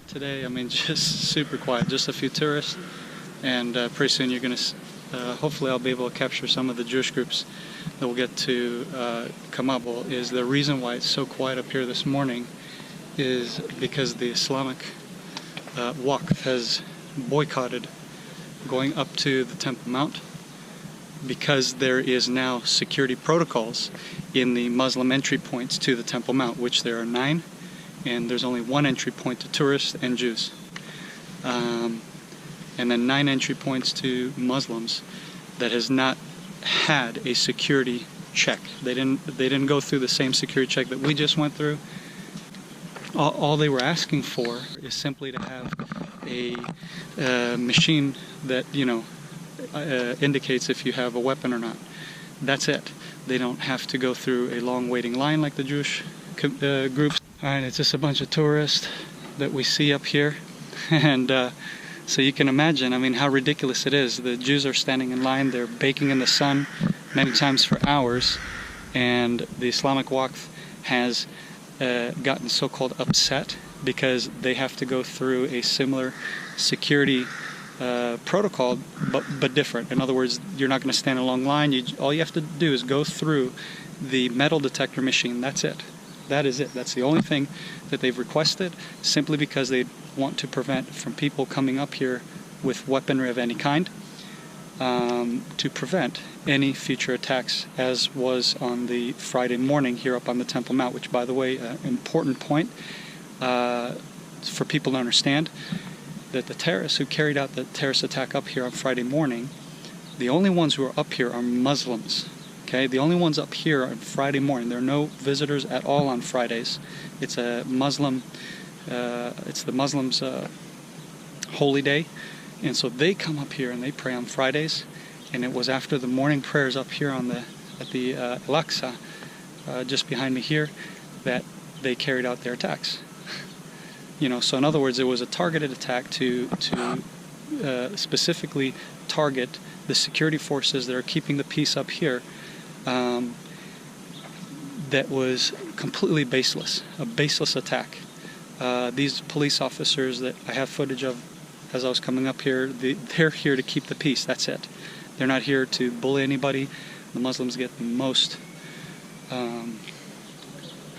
Today, I mean, just super quiet, just a few tourists, and pretty soon you're going to, hopefully I'll be able to capture some of the Jewish groups that will get to come up. Well, is the reason why it's so quiet up here this morning is because the Islamic Waqf has boycotted going up to the Temple Mount because there is now security protocols in the Muslim entry points to the Temple Mount, which there are 9. And there's only 1 entry point to tourists and Jews, and then 9 entry points to Muslims that has not had a security check. They didn't go through the same security check that we just went through. All they were asking for is simply to have a machine that indicates if you have a weapon or not. That's it. They don't have to go through a long waiting line like the Jewish groups. Alright, it's just a bunch of tourists that we see up here, and so you can imagine, I mean, how ridiculous it is. The Jews are standing in line, they're baking in the sun many times for hours, and the Islamic Waqf has gotten so-called upset because they have to go through a similar security protocol, but different. In other words, you're not going to stand in a long line. All you have to do is go through the metal detector machine. That's it. That is it. That's the only thing that they've requested, simply because they want to prevent from people coming up here with weaponry of any kind, to prevent any future attacks, as was on the Friday morning here up on the Temple Mount, which, by the way, important point for people to understand, that the terrorists who carried out the terrorist attack up here on Friday morning, the only ones who are up here are Muslims. Okay, the only ones up here on Friday morning. There are no visitors at all on Fridays. It's a Muslim. It's the Muslims' holy day, and so they come up here and they pray on Fridays. And it was after the morning prayers up here at the Al-Aqsa, just behind me here, that they carried out their attacks. So in other words, it was a targeted attack to specifically target the security forces that are keeping the peace up here. That was completely baseless, a baseless attack. These police officers that I have footage of as I was coming up here, they're here to keep the peace, that's it. They're not here to bully anybody. The Muslims get the most, how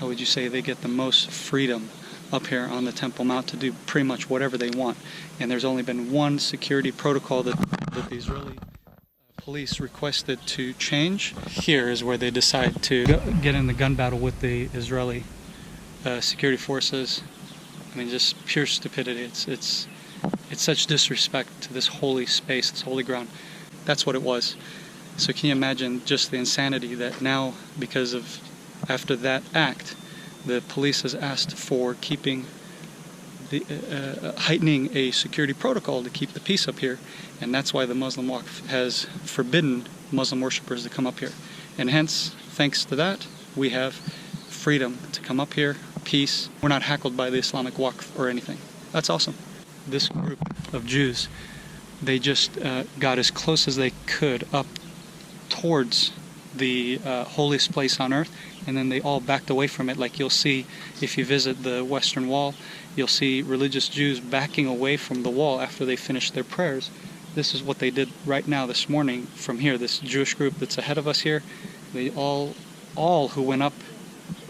would you say, they get the most freedom up here on the Temple Mount to do pretty much whatever they want. And there's only been one security protocol that the Israeli police requested to change. Here is where they decide to get in the gun battle with the Israeli security forces. I mean, just pure stupidity. It's such disrespect to this holy space, this holy ground. That's what it was. So can you imagine just the insanity that now, because of after that act, the police has asked for keeping heightening a security protocol to keep the peace up here, and that's why the Muslim Waqf has forbidden Muslim worshippers to come up here. And hence, thanks to that, we have freedom to come up here, peace. We're not heckled by the Islamic Waqf or anything. That's awesome. This group of Jews, they just got as close as they could up towards the holiest place on earth, and then they all backed away from it. Like you'll see if you visit the Western Wall, you'll see religious Jews backing away from the wall after they finished their prayers. This is what they did right now this morning from here. This Jewish group that's ahead of us here, they all who went up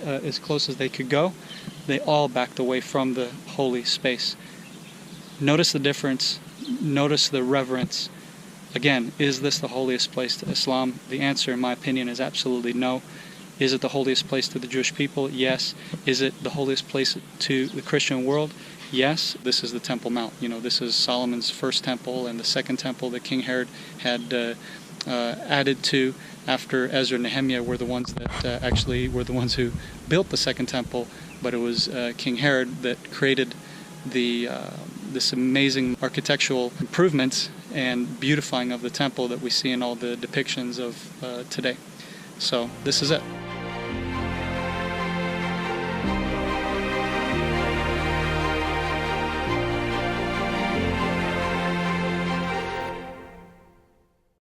as close as they could go, they all backed away from the holy space. Notice the difference. Notice the reverence. Again, is this the holiest place to Islam? The answer, in my opinion, is absolutely no. Is it the holiest place to the Jewish people? Yes. Is it the holiest place to the Christian world? Yes. This is the Temple Mount. This is Solomon's first temple and the second temple that King Herod had added to after Ezra and Nehemiah were the ones that actually were the ones who built the second temple, but it was King Herod that created this amazing architectural improvements and beautifying of the temple that we see in all the depictions of today. So this is it.